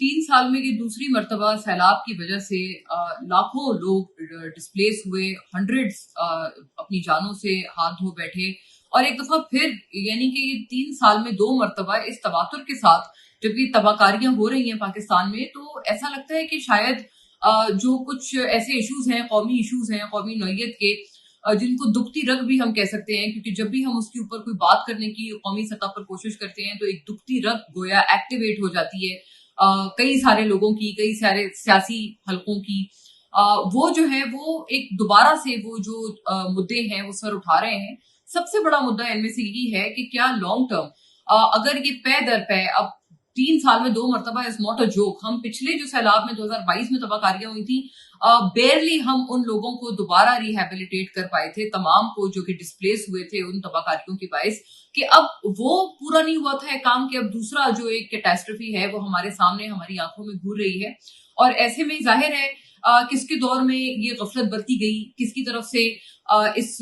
3 साल में ये दूसरी मर्तबा सैलाब की वजह से लाखों लोग डिस्प्लेस हुए, हंड्रेड्स अपनी जानों से हाथ धो बैठे। और एक दफा फिर यानी कि ये 3 साल में 2 मर्तबा इस तवातुर के साथ जब ये तबाहकारियां हो रही हैं पाकिस्तान में, तो ऐसा लगता है कि शायद जो कुछ ऐसे इश्यूज हैं, कौमी इश्यूज हैं, कौमी नौयत के, जिनको दुखती रग भी हम कह सकते हैं, क्योंकि जब भी हम उसके ऊपर कोई बात करने की कौमी सतह पर कोशिश करते हैं तो एक दुखती रग गोया एक्टिवेट हो जाती है कई सारे लोगों की, कई सारे सियासी हलकों की। वो जो है वो एक दोबारा से वो जो मुद्दे हैं वो सर उठा रहे हैं। सबसे बड़ा मुद्दा इनमें से यही है कि क्या लॉन्ग टर्म अगर ये पे दर पे अब 3 साल में 2 मर्तबा इज नॉट अ जोक। हम पिछले जो सैलाब में 2022 में तबाहकारियां हुई थी, बेरली हम उन लोगों को दोबारा रिहेबिलिटेट कर पाए थे, तमाम को जो कि डिस्प्लेस हुए थे उन तबाहकारियों की बाइस, कि अब वो पूरा नहीं हुआ था काम, कि अब दूसरा जो एक कैटास्ट्रोफी है वो हमारे सामने हमारी आंखों में घूर रही है। और ऐसे में जाहिर है किसके दौर में ये गफलत बरती गई, किसकी तरफ से इस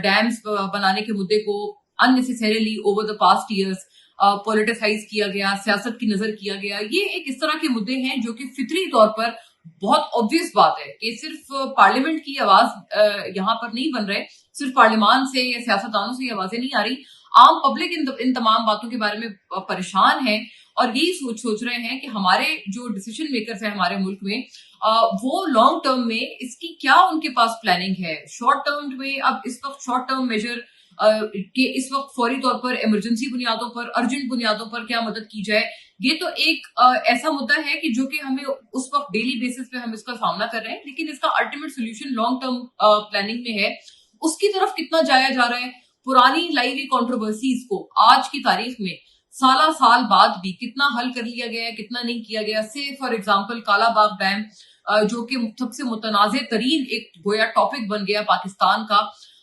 डैम्स बनाने के मुद्दे को unnecessarily over the past years politicise किया गया, सियासत की नजर किया गया। ये एक इस तरह के मुद्दे हैं जो कि फितरी तौर पर बहुत ऑब्वियस बात है कि सिर्फ पार्लियामेंट की आवाज यहाँ पर नहीं बन रहे, सिर्फ पार्लियामान से या सियासतदानों से ये आवाजें नहीं आ रही, आम पब्लिक इन तमाम बातों के बारे में परेशान है और यही सोच रहे हैं कि हमारे जो डिसीजन मेकर्स हैं हमारे मुल्क में, वो लॉन्ग टर्म में इसकी क्या उनके पास प्लानिंग है। शॉर्ट टर्म में अब इस वक्त शॉर्ट टर्म मेजर कि इस वक्त फौरी तौर पर इमरजेंसी बुनियादों पर, अर्जेंट बुनियादों पर क्या मदद की जाए, ये तो एक ऐसा मुद्दा है कि जो कि हमें उस वक्त डेली बेसिस पे हम इसका सामना कर रहे हैं, लेकिन इसका ultimate solution long term planning में है। उसकी तरफ कितना जाया जा रहा है, पुरानी लाई हुई कॉन्ट्रोवर्सीज को आज की तारीख में साल बाद भी कितना हल कर लिया गया है, कितना नहीं किया गया। से फॉर एग्जाम्पल कालाबाग डैम जो कि सबसे मुतनाज़ तरीन एक गोया टॉपिक बन गया पाकिस्तान का,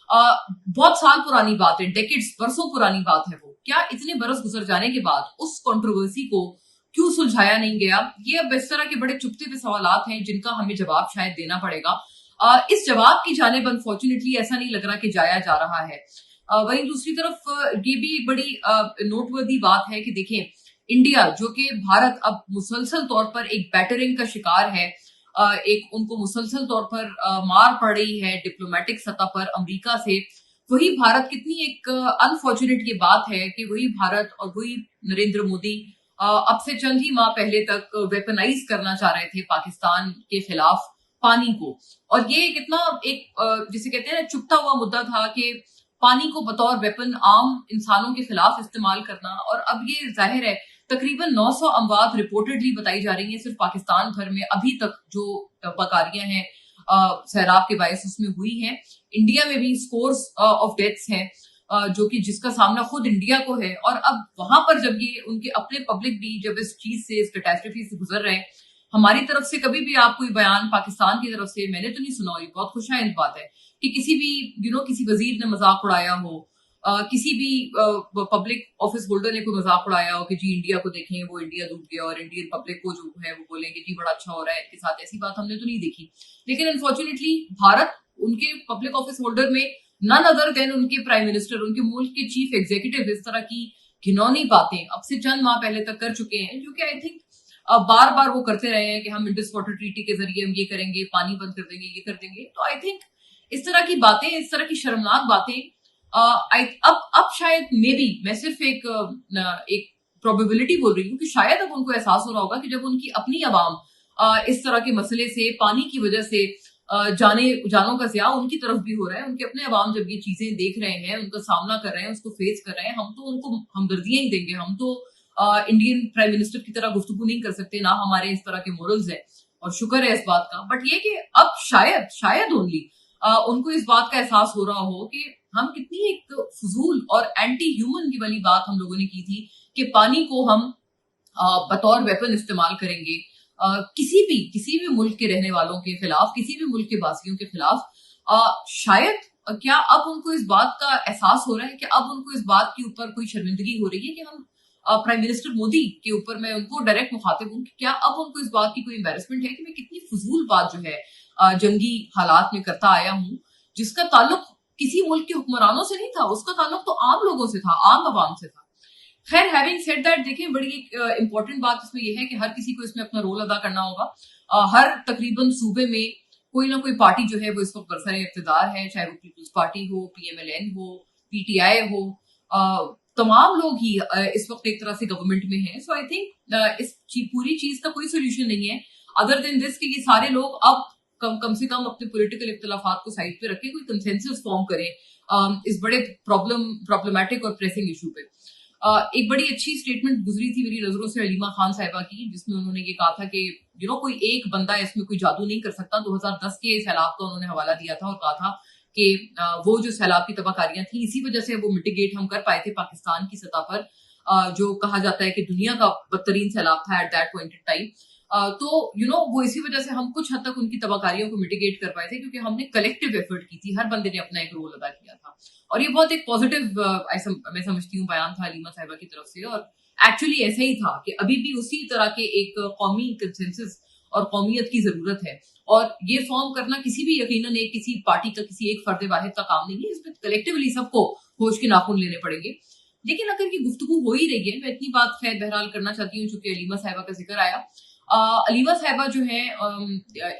बहुत साल पुरानी बात है, डेकेड्स बरसों पुरानी बात है वो। क्या इतने बरस गुजर जाने के बाद उस कंट्रोवर्सी को क्यों सुलझाया नहीं गया? ये अब इस तरह के बड़े चुभते हुए सवालात हैं जिनका हमें जवाब शायद देना पड़ेगा। इस जवाब की जानिब अनफॉर्चुनेटली ऐसा नहीं लग रहा कि जाया जा रहा है। वहीं दूसरी तरफ ये भी एक बड़ी नोटवर्दी बात है कि देखें, इंडिया जो कि भारत अब मुसलसल तौर पर एक बैटरिंग का शिकार है, एक उनको मुसलसल तौर पर मार पड़ रही है डिप्लोमेटिक सतह पर अमेरिका से। वही भारत, कितनी एक अनफॉर्चुनेट ये बात है कि वही भारत और वही नरेंद्र मोदी अब से चंद ही माह पहले तक वेपनाइज करना चाह रहे थे पाकिस्तान के खिलाफ पानी को। और ये कितना एक जिसे कहते हैं ना चुपता हुआ मुद्दा था कि पानी को बतौर वेपन आम इंसानों के खिलाफ इस्तेमाल करना। और अब ये जाहिर है तकरीबन 900 अमवात रिपोर्टेडली बताई जा रही हैं सिर्फ पाकिस्तान भर में अभी तक जो तबाहकारियां हैं सैलाब के बायस उसमें हुई हैं। इंडिया में भी स्कोर्स ऑफ डेथ्स हैं जो कि जिसका सामना खुद इंडिया को है। और अब वहां पर जब ये उनके अपने पब्लिक भी जब इस चीज से, इस कैटास्ट्रोफी से गुजर रहे हैं, हमारी तरफ से कभी भी आप कोई बयान पाकिस्तान की तरफ से मैंने तो नहीं सुना, और ये बहुत खुशाइंद बात है कि किसी भी किसी वजीर ने मजाक उड़ाया हो, किसी भी पब्लिक ऑफिस होल्डर ने कोई मजाक उड़ाया हो कि जी इंडिया को देखें वो इंडिया डूब गया, और इंडियन पब्लिक को जो है वो बोलेंगे जी बड़ा अच्छा हो रहा है इनके साथ, ऐसी बात हमने तो नहीं देखी। लेकिन अनफॉर्चुनेटली भारत उनके पब्लिक ऑफिस होल्डर में नन अदर देन उनके प्राइम मिनिस्टर, उनके मुल्क के चीफ एग्जीक्यूटिव इस तरह की घिनौनी बातें अब से चंद माह पहले तक कर चुके हैं, जो कि आई थिंक बार बार वो करते रहे हैं कि हम इंडस वाटर ट्रीटी के जरिए हम ये करेंगे, पानी बंद कर देंगे, ये कर देंगे। तो आई थिंक इस तरह की बातें, इस तरह की शर्मनाक बातें अब शायद मे बी मैं सिर्फ एक प्रोबेबिलिटी बोल रही हूँ कि शायद अब उनको एहसास हो रहा होगा कि जब उनकी अपनी अवाम इस तरह के मसले से, पानी की वजह से जानों का ज़िया उनकी तरफ भी हो रहा है, उनके अपने अवाम जब ये चीजें देख रहे हैं, उनका सामना कर रहे हैं, उसको फेस कर रहे हैं, हम तो उनको हमदर्दियां ही देंगे। हम तो इंडियन प्राइम मिनिस्टर की तरह गुफ्तगू नहीं कर सकते, ना हमारे इस तरह के मोरल्स है, और शुक्र है इस बात का। बट ये कि अब शायद ओनली उनको इस बात का एहसास हो रहा हो कि हम कितनी एक फजूल और एंटी ह्यूमन की वाली बात हम लोगों ने की थी कि पानी को हम बतौर वेपन इस्तेमाल करेंगे किसी भी मुल्क के रहने वालों के खिलाफ, किसी भी मुल्क के वासियों के खिलाफ। शायद क्या अब उनको इस बात का एहसास हो रहा है कि अब उनको इस बात के ऊपर कोई शर्मिंदगी हो रही है कि हम प्राइम मिनिस्टर मोदी के ऊपर, मैं उनको डायरेक्ट मुखातिब हूँ, कि क्या अब उनको इस बात की कोई एम्बेरसमेंट है कि मैं कितनी फजूल बात जो है जंगी हालात में करता आया हूँ, जिसका ताल्लुक किसी मुल्क के हुक्मरानों से नहीं था, उसका ताल्लुक तो आम लोगों से था, आम आवाम से था। खैर हैविंग सेड दैट, देखिए बड़ी एक इम्पोर्टेंट बात इसमें यह है कि हर किसी को इसमें अपना रोल अदा करना होगा। हर तकरीबन सूबे में कोई ना कोई पार्टी जो है वो इस वक्त बरसरे इक़्तिदार है, चाहे वो पीपल्स पार्टी हो, PMLN हो, PTI हो, तमाम लोग ही इस वक्त एक तरह से गवर्नमेंट में हैं। सो आई थिंक इस पूरी चीज का कोई सोल्यूशन नहीं है अदर देन दिस कि ये सारे लोग अब कम से कम अपने पॉलिटिकल इख्तिलाफात को साइड पे रखें, कोई कंसेंसस फॉर्म करें इस बड़े प्रॉब्लमेटिक और प्रेसिंग इशू पे। एक बड़ी अच्छी स्टेटमेंट गुजरी थी मेरी नजरों से हलीमा खान साहिबा की, जिसमें उन्होंने ये कहा था कि कोई एक बंदा इसमें कोई जादू नहीं कर सकता। 2010 के सैलाब का उन्होंने हवाला दिया था और कहा था कि वो जो सैलाब की तबाहकारियां थी इसी वजह से वो मिटिगेट हम कर पाए थे पाकिस्तान की सतह पर, जो कहा जाता है कि दुनिया का बदतरीन सैलाब था at that point in time. तो वो इसी वजह से हम कुछ हद तक उनकी तबाहकारियों को मिटिगेट कर पाए थे, क्योंकि हमने कलेक्टिव एफर्ट की थी, हर बंदे ने अपना एक रोल अदा किया था। और ये बहुत एक पॉजिटिव मैं समझती हूँ बयान था हलीमा साहिबा की तरफ से, और एक्चुअली ऐसा ही था कि अभी भी उसी तरह के एक कौमी कंसेंसस और कौमियत की जरूरत है। और ये फॉर्म करना किसी भी यकीनन एक किसी पार्टी का किसी एक फर्द वाहिद का काम नहीं है, इसमें कलेक्टिवली सबको होश के नाखून लेने पड़ेंगे। लेकिन अगर ये गुफ्तगू हो ही रही है, मैं इतनी बात खैर बहरहाल करना चाहती हूँ चूंकि हलीमा साहिबा का जिक्र आया। हलीमा साहिबा जो है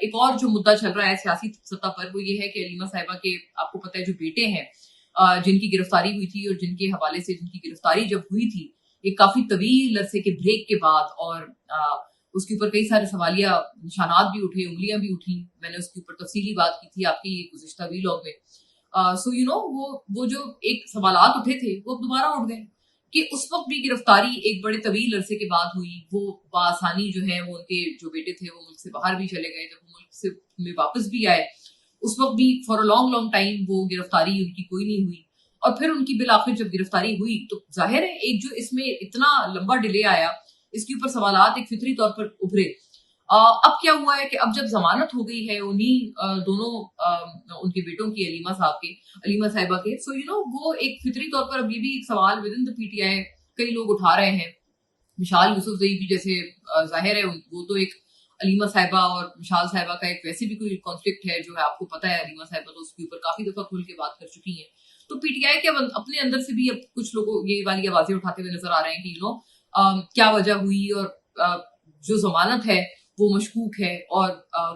एक और जो मुद्दा चल रहा है सियासी सतह पर वो ये है कि हलीमा साहिबा के आपको पता है जो बेटे हैं जिनकी गिरफ्तारी हुई थी और जिनके हवाले से जिनकी गिरफ्तारी जब हुई थी एक काफी तवील अरसे के ब्रेक के बाद, और उसके ऊपर कई सारे सवालिया निशानात भी उठे, उंगलियां भी उठी। मैंने उसके ऊपर तफसीली बात की थी आपकी गुज़िश्ता वीलॉग में। सो वो जो एक सवालात उठे थे वो अब दोबारा उठ गए कि उस वक्त भी गिरफ्तारी एक बड़े तवील अरसे के बाद हुई। वो बासानी जो है वो उनके जो बेटे थे वो मुल्क से बाहर भी चले गए, जब मुल्क से में वापस भी आए उस वक्त भी for a long long time वो गिरफ्तारी उनकी कोई नहीं हुई। और फिर उनकी बिल आखिर जब गिरफ्तारी हुई तो जाहिर है एक जो इसमें इतना लंबा डिले आया, इसके ऊपर सवालात एक फितरी तौर पर उभरे। अब क्या हुआ है कि अब जब जमानत हो गई है उन्हीं दोनों उनके बेटों की हलीमा साहिबा के, सो वो एक फितरी तौर पर अब ये भी एक सवाल विद इन द PTI कई लोग उठा रहे हैं। मिशाल यूसुफजई भी जैसे जाहिर है वो तो एक हलीमा साहिबा और मिशाल साहिबा का एक वैसे भी कोई कॉन्फ्लिक्ट है जो है आपको पता है। हलीमा साहिबा तो उसके ऊपर काफी दफा खुल के बात कर चुकी हैं। तो PTI के अपने अंदर से भी अब कुछ लोगों ये वाली आवाजें उठाते हुए नजर आ रहे हैं कि क्या वजह हुई और जो जमानत है वो मशकूक है, और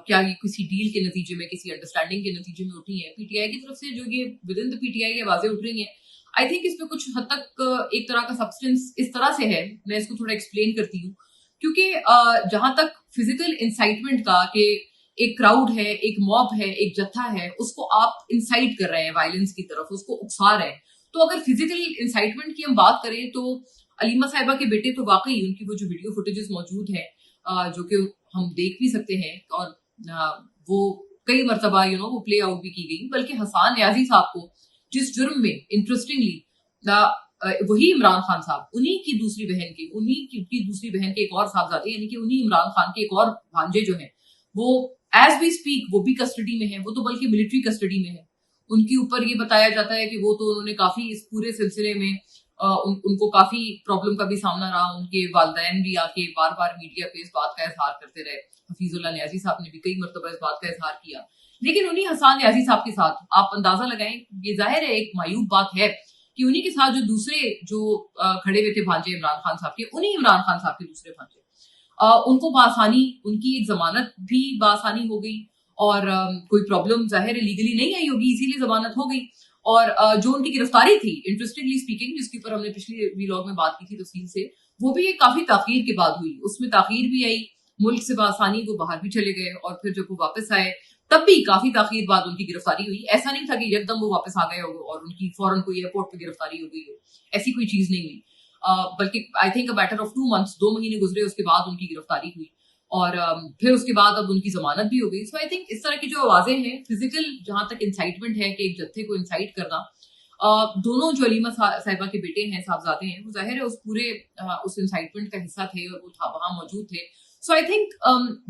क्या ये किसी डील के नतीजे में किसी अंडरस्टैंडिंग के नतीजे में उठी है। PTI की तरफ से जो ये विद इन द PTI की आवाजें उठ रही हैं, आई थिंक इसमें कुछ हद तक एक तरह का सब्सटेंस इस तरह से है। मैं इसको थोड़ा एक्सप्लेन करती हूँ, क्योंकि जहां तक फिजिकल इंसाइटमेंट का कि एक क्राउड है, एक मॉब है, एक जत्था है, उसको आप इंसाइट कर रहे हैं वायलेंस की तरफ, उसको उकसा रहे हैं। तो अगर फिजिकल इंसाइटमेंट की हम बात करें तो हलीमा साहिबा के बेटे तो वाकई उनकी वो जो वीडियो फुटेजेस मौजूद है जो कि हम देख भी सकते हैं, और वो कई मरतबा वो प्ले आउट भी की गई। बल्कि हसान न्याजी साहब को जिस जुर्म में इंटरेस्टिंगली वही इमरान खान साहब उन्हीं की दूसरी बहन के एक और साहबजादे यानी कि उन्हीं इमरान खान के एक और भांजे जो हैं वो एज वी स्पीक वो भी कस्टडी में है, वो तो बल्कि मिलिट्री कस्टडी में है। उनके ऊपर ये बताया जाता है कि वो तो उन्होंने काफी इस पूरे सिलसिले में उनको काफी प्रॉब्लम का भी सामना रहा। उनके वालिदैन भी आके बार बार मीडिया पे इस बात का इजहार करते रहे। हफीजुल्लाह न्याजी साहब ने भी कई मरतबा इस बात का इजहार किया। लेकिन उन्हीं हसान न्याजी साहब के साथ आप अंदाजा लगाएं, ये जाहिर है एक मायूब बात है कि उन्हीं के साथ जो दूसरे जो खड़े हुए थे भांजे इमरान खान साहब के, उन्हीं इमरान खान साहब के दूसरे भांजे, उनको बासानी उनकी एक जमानत भी बासानी हो गई, और कोई प्रॉब्लम जाहिर है लीगली नहीं आई होगी इसीलिए जमानत हो गई। और जो उनकी गिरफ्तारी थी इंटरेस्टिंगली स्पीकिंग, जिसके ऊपर हमने पिछले वीलॉग में बात की थी तफसील से, वो भी एक काफी ताखीर के बाद हुई। उसमें ताखीर भी आई, मुल्क से बासानी वो बाहर भी चले गए, और फिर जब वो वापस आए तब भी काफी ताखीर बाद उनकी गिरफ्तारी हुई। ऐसा नहीं था कि एकदम वो वापस आ गए हो और उनकी फौरन कोई एयरपोर्ट पे गिरफ्तारी हो गई हो, ऐसी कोई चीज नहीं हुई। बल्कि I think a matter of 2 months 2 महीने गुजरे उसके बाद उनकी गिरफ्तारी हुई, और फिर उसके बाद अब उनकी जमानत भी हो गई। सो आई थिंक इस तरह की जो आवाजें हैं, फिजिकल जहां तक इंसाइटमेंट है कि एक जत्थे को इंसाइट करना, दोनों जो हलीमा साहिबा के बेटे हैं, साहबजादे हैं, वो जाहिर है उस पूरे उस इंसाइटमेंट का हिस्सा थे और वो वहां मौजूद थे। सो आई थिंक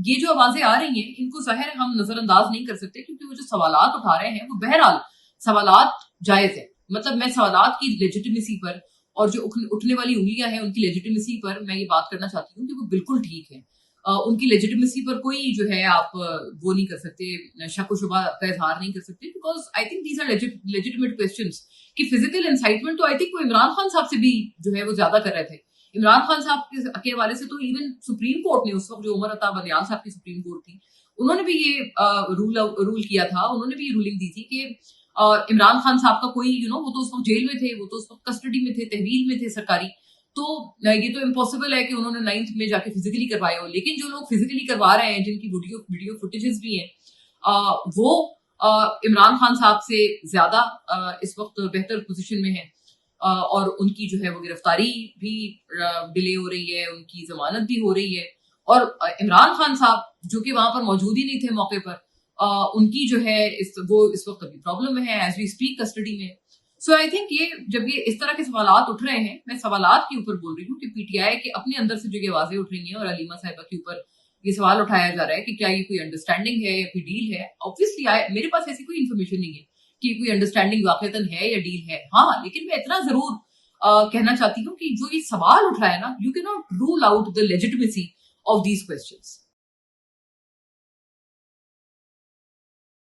ये जो आवाजें आ रही हैं इनको जाहिर है हम नजरअंदाज नहीं कर सकते, क्योंकि वो जो सवालात उठा रहे हैं वो बहरहाल सवालात जायज है। मतलब मैं सवालात की लेजिटिमेसी पर और जो उठने वाली उंगलियां हैं उनकी लेजिटिमेसी पर मैं ये बात करना चाहती हूँ कि वो बिल्कुल ठीक है। उनकी लेजिटिमेसी पर कोई जो है आप वो नहीं कर सकते, शक व शुबा का इजहार नहीं कर सकते, because I think these are legitimate questions कि फिजिकल इंसाइटमेंट तो आई थिंक वो इमरान खान साहब से भी जो है वो ज्यादा कर रहे थे। इमरान खान साहब के हवाले से तो इवन सुप्रीम कोर्ट ने उस वक्त जो उमर अता बलियान साहब की सुप्रीम कोर्ट थी, उन्होंने भी ये रूल किया था, उन्होंने भी ये रूलिंग दी थी कि इमरान खान साहब का कोई वो तो उस वक्त जेल में थे, वो तो उस वक्त कस्टडी में थे, तहवील में थे सरकारी, तो ये तो इम्पॉसिबल है कि उन्होंने 9th में जाके फिजिकली करवाए हो। लेकिन जो लोग फिजिकली करवा रहे हैं, जिनकी वीडियो फुटेजेस भी हैं, वो इमरान खान साहब से ज्यादा इस वक्त बेहतर पोजीशन में है, और उनकी जो है वो गिरफ्तारी भी डिले हो रही है, उनकी जमानत भी हो रही है, और इमरान खान साहब जो कि वहां पर मौजूद ही नहीं थे मौके पर, उनकी जो है वो इस वक्त अभी प्रॉब्लम में है, एज वी स्पीक कस्टडी में। सो आई थिंक ये जब ये इस तरह के सवालात उठ रहे हैं, मैं सवालात के ऊपर बोल रही हूँ कि पीटीआई के अपने अंदर से जो ये आवाजें उठ रही हैं और अलीमा साहिबा के ऊपर ये सवाल उठाया जा रहा है कि क्या ये कोई अंडरस्टैंडिंग है या कोई डील है। ऑब्वियसली मेरे पास ऐसी कोई इन्फॉर्मेशन नहीं है कि कोई अंडरस्टैंडिंग वाकईतन है या डील है। हाँ, लेकिन मैं इतना जरूर कहना चाहती हूँ कि जो ये सवाल उठ रहा है ना, you can not rule out the legitimacy of these questions.